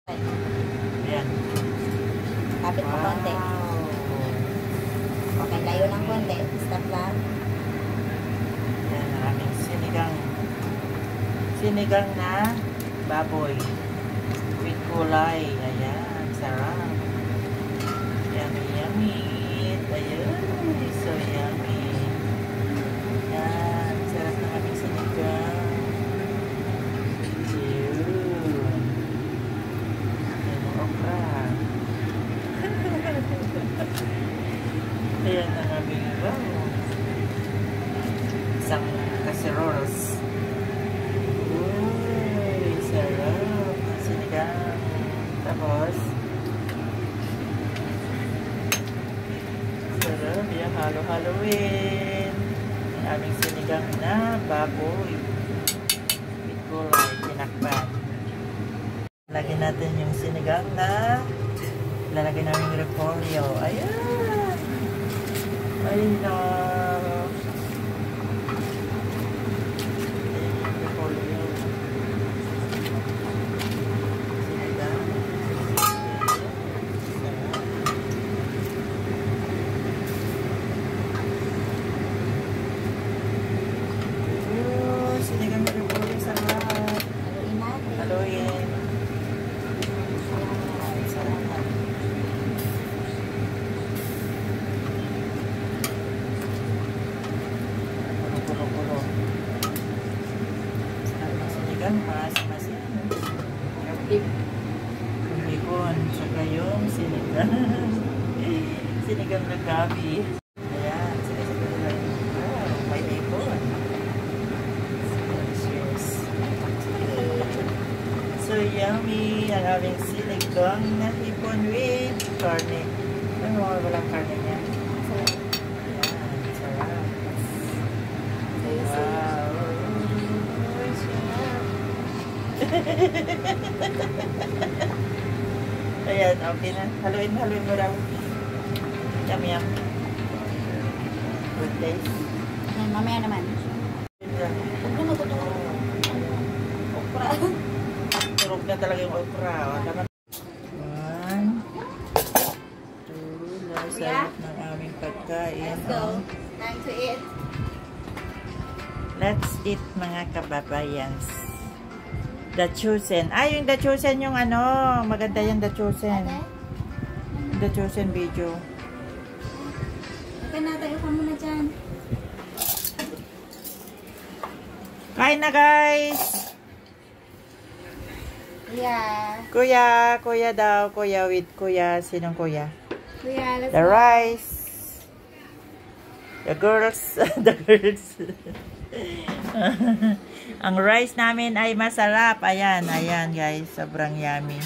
Ayan. Kapit mo konti. Okay, layo ng konti. Stop lang. Ayan, ang aming sinigang na baboy with gulay. Ayan, sarap. Yummy, yummy. Ayan, so yummy. Ayan, sarap ng aming sinigang. Ayan ang aming isang casseroles. Uy, sarap. Sinigang. Tapos, sarap. Yung halo-haloin. Ang aming sinigang na baboy. With gulay, tinakpan. Lagyan natin yung sinigang na lalagyan namin yung repolyo. Ayan! Ayun na. Repolyo. Sinigang. Sinigang na repolyo. Sarap. Haluin natin. Haluin. Mas-masin. Kumikon. Saka yung sinigang na gabi. Ayan. Sinigang na gabi. Wow. May bacon. Cheers. So yummy. Ang aming sinigang na hipon with karne. Ano mga walang karne niya? Ayan. Sarap. Wow. Ayan, okay na. Haluin mo lang. Yum, yum. Good taste. Mamaya naman. Huwag na magutong okra. Turog na talaga yung okra. One, two, sarap ng aming pagkain. Let's go. Time to eat. Let's eat, mga kababayans. The Chosen. Ay, yung The Chosen yung ano. Maganda yung The Chosen. The Chosen video. Okay na, tayo ka muna dyan. Kain na, guys! Yeah. Kuya daw. Kuya with kuya. Sinong kuya? Kuya, let's The go. rice. The girls. The girls. Ang rice namin ay masarap. Ayan, guys. Sobrang yummy.